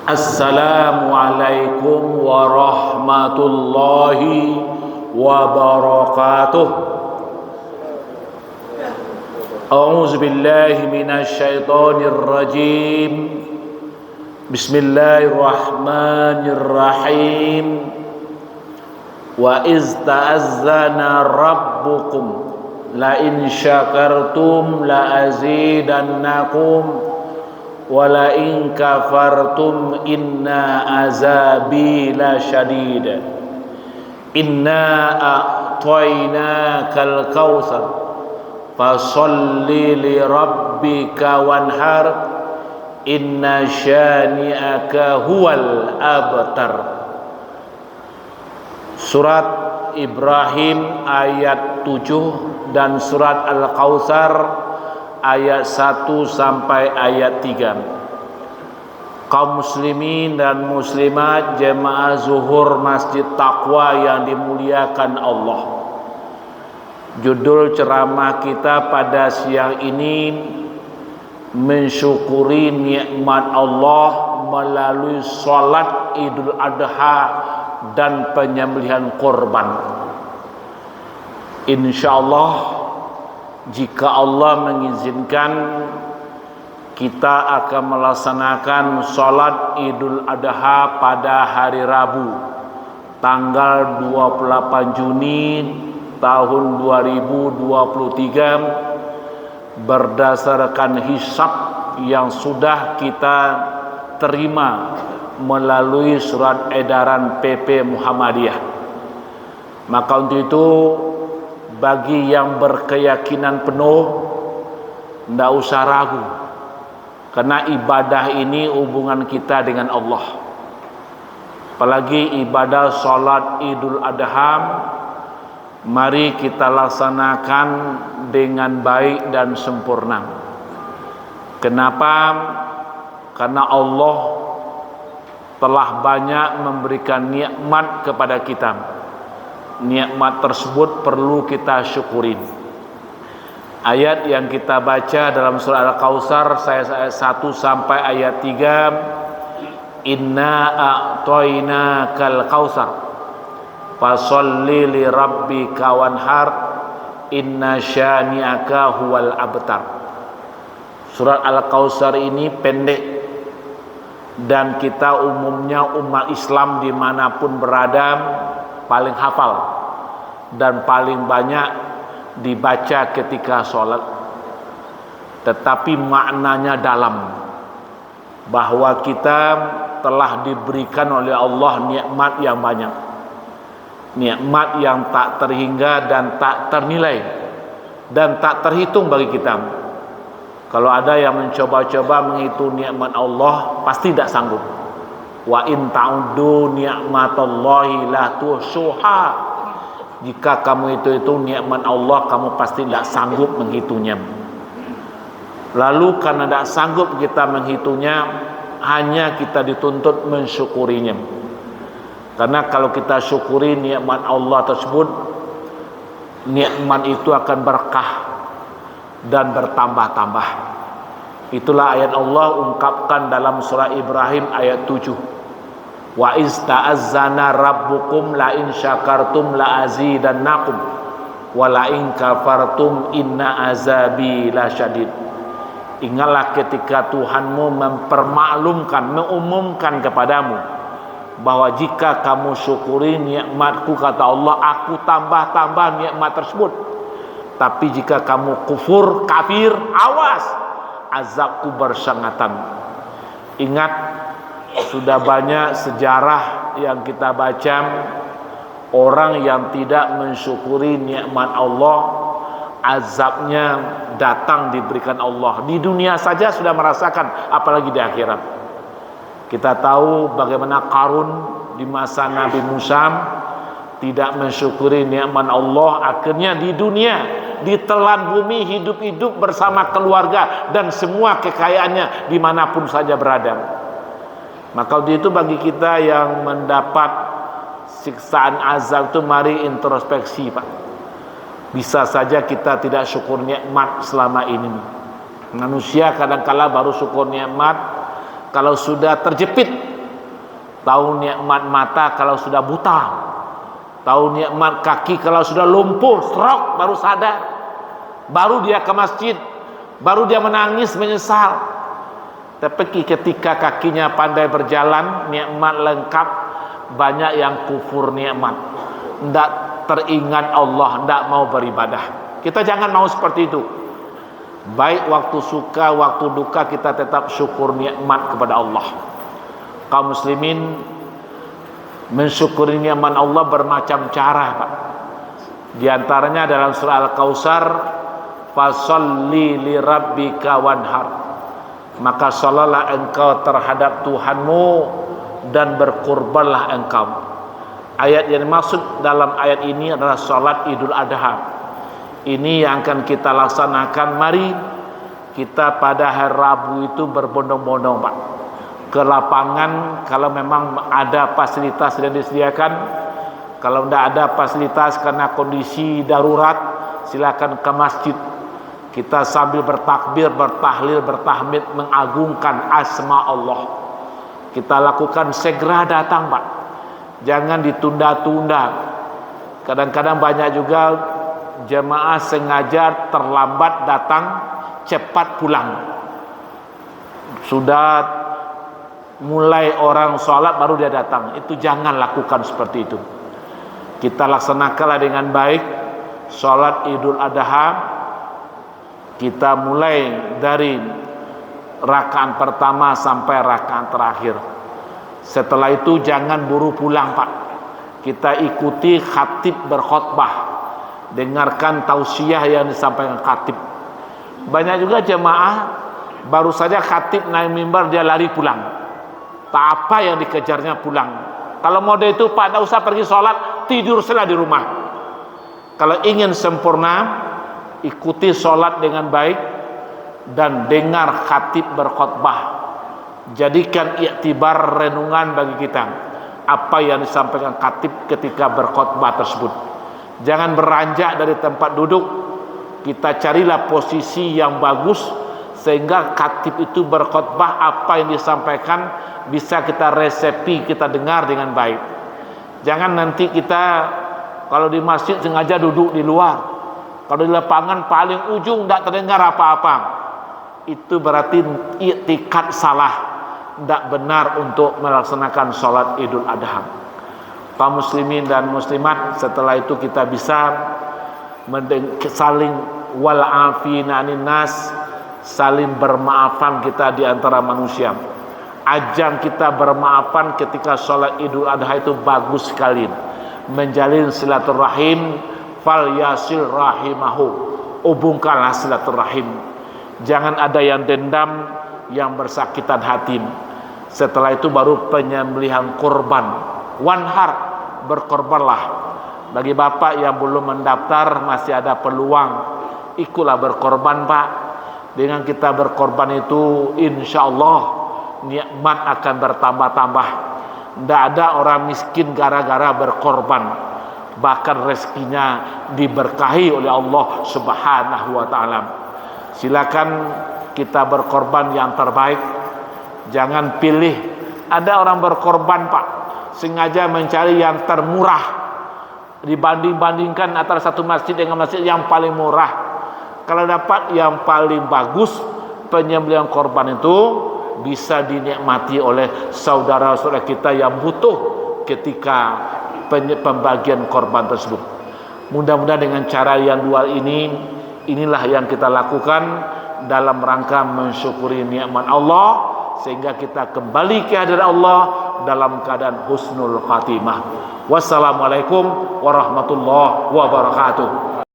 Assalamualaikum warahmatullahi wabarakatuh. A'udzu billahi minasy syaithanir rajim. Bismillahirrahmanirrahim. Wa iz ta'azzana rabbukum la in syakartum la azidannakum wala in kafartum inna azabi la syadid. Inna a'tainakal kautsar fasalli li rabbika wanhar inna syani'aka huwal abtar. Surat Ibrahim ayat 7 dan surat Al-Kautsar ayat 1 sampai ayat 3. Kaum muslimin dan muslimat jemaah zuhur Masjid Taqwa yang dimuliakan Allah. Judul ceramah kita pada siang ini, mensyukuri nikmat Allah melalui salat Idul Adha dan penyembelihan korban. Insyaallah, jika Allah mengizinkan, kita akan melaksanakan sholat Idul Adha pada hari Rabu tanggal 28 Juni tahun 2023 berdasarkan hisab yang sudah kita terima melalui surat edaran PP Muhammadiyah. Maka untuk itu, bagi yang berkeyakinan penuh, tidak usah ragu, karena ibadah ini hubungan kita dengan Allah. Apalagi ibadah sholat Idul Adha, mari kita laksanakan dengan baik dan sempurna. Kenapa? Karena Allah telah banyak memberikan nikmat kepada kita. Nikmat tersebut perlu kita syukurin. Ayat yang kita baca dalam surah Al-Kautsar ayat 1 sampai ayat 3, Inna a'tainakal kautsar fasalli li rabbika wanhar inna syani'aka huwal abtar. Surat Al-Kautsar ini pendek, dan kita umumnya umat Islam dimanapun berada paling hafal dan paling banyak dibaca ketika sholat. Tetapi maknanya dalam, bahwa kita telah diberikan oleh Allah nikmat yang banyak, nikmat yang tak terhingga dan tak ternilai dan tak terhitung bagi kita. Kalau ada yang mencoba-coba menghitung nikmat Allah, pasti tidak sanggup. Wa in ta'uddu ni'matallahi la tuhsuha. Jika kamu itu nikmat Allah, kamu pasti tidak sanggup menghitungnya. Lalu karena tidak sanggup kita menghitungnya, hanya kita dituntut mensyukurinya. Karena kalau kita syukuri nikmat Allah tersebut, nikmat itu akan berkah dan bertambah-tambah. Itulah ayat Allah ungkapkan dalam surah Ibrahim ayat 7. Wa iz ta'azzana rabbukum la in syakartum la azidannakum wa la in kafartum inna azabi lasyadid. Ingatlah ketika Tuhanmu mempermaklumkan, mengumumkan kepadamu bahwa jika kamu syukuri nikmatku, kata Allah, aku tambah-tambah nikmat tersebut. Tapi jika kamu kufur, kafir, awas, azabku bersangatan. Ingat, sudah banyak sejarah yang kita baca, orang yang tidak mensyukuri nikmat Allah, azabnya datang diberikan Allah. Di dunia saja sudah merasakan, apalagi di akhirat. Kita tahu bagaimana Qarun di masa Nabi Musa tidak mensyukuri nikmat Allah, akhirnya di dunia ditelan bumi hidup-hidup bersama keluarga dan semua kekayaannya dimanapun saja berada. Maka itu bagi kita yang mendapat siksaan azab itu, mari introspeksi, Pak. Bisa saja kita tidak syukur nikmat selama ini. Manusia kadang-kala baru syukur nikmat kalau sudah terjepit tahu nikmat mata kalau sudah buta, tahu nikmat kaki kalau sudah lumpuh, stroke, baru sadar, baru dia ke masjid, baru dia menangis menyesal. Tapi ketika kakinya pandai berjalan, nikmat lengkap, banyak yang kufur nikmat, tidak teringat Allah, tidak mau beribadah. Kita jangan mau seperti itu. Baik waktu suka, waktu duka, kita tetap syukur nikmat kepada Allah. Kaum muslimin mensyukuri nikmat Allah bermacam cara, Pak. Di antaranya dalam surah Al-Kautsar, fasalli li rabbika wanhar, maka salatlah engkau terhadap Tuhanmu dan berkurbanlah engkau. Ayat yang dimaksud dalam ayat ini adalah salat Idul Adha. Ini yang akan kita laksanakan. Mari kita pada hari Rabu itu berbondong-bondong, Pak, ke lapangan. Kalau memang ada fasilitas yang disediakan, kalau tidak ada fasilitas karena kondisi darurat, silakan ke masjid. Kita sambil bertakbir, bertahlil, bertahmid, mengagungkan asma Allah. Kita lakukan segera datang, Pak. Jangan ditunda-tunda. Kadang-kadang banyak juga jemaah sengaja terlambat datang, cepat pulang. Sudah mulai orang sholat baru dia datang. Itu jangan lakukan seperti itu. Kita laksanakanlah dengan baik sholat Idul Adha. Kita mulai dari rakaat pertama sampai rakaat terakhir. Setelah itu jangan buru pulang, Pak. Kita ikuti khatib berkhutbah, dengarkan tausiah yang disampaikan khatib. Banyak juga jemaah baru saja khatib naik mimbar dia lari pulang. Tak apa yang dikejarnya pulang. Kalau mode itu, Pak, tidak usah pergi sholat, tidur saja di rumah. Kalau ingin sempurna, ikuti sholat dengan baik dan dengar khatib berkhutbah. Jadikan iktibar, renungan bagi kita apa yang disampaikan khatib ketika berkhutbah tersebut. Jangan beranjak dari tempat duduk. Kita carilah posisi yang bagus sehingga khatib itu berkhutbah, apa yang disampaikan bisa kita resepi, kita dengar dengan baik. Jangan nanti kita kalau di masjid sengaja duduk di luar, kalau di lapangan paling ujung tidak terdengar apa-apa. Itu berarti i'tikad salah, tidak benar untuk melaksanakan sholat Idul Adha. Kaum muslimin dan muslimat, setelah itu kita bisa saling wal'afina anin nas, saling bermaafan kita di antara manusia. Ajang kita bermaafan ketika sholat Idul Adha itu bagus sekali. Menjalin silaturahim, fal yasil rahimahu, hubungkanlah silaturahim. Jangan ada yang dendam, yang bersakitan hati. Setelah itu baru penyembelihan kurban. Wanhar, berkorbanlah. Bagi bapak yang belum mendaftar, masih ada peluang, ikutlah berkorban, Pak. Dengan kita berkorban itu, insya Allah nikmat akan bertambah-tambah. Tidak ada orang miskin gara-gara berkorban. Bahkan rezekinya diberkahi oleh Allah Subhanahu wa ta'ala. Silakan kita berkorban yang terbaik. Jangan pilih. Ada orang berkorban, Pak, sengaja mencari yang termurah, dibanding-bandingkan antara satu masjid dengan masjid yang paling murah. Kalau dapat yang paling bagus, penyembelihan korban itu bisa dinikmati oleh saudara-saudara kita yang butuh ketika pembagian korban tersebut. Mudah-mudahan dengan cara yang dua ini, inilah yang kita lakukan dalam rangka mensyukuri nikmat Allah, sehingga kita kembali ke hadirat Allah dalam keadaan husnul khatimah. Wassalamualaikum warahmatullahi wabarakatuh.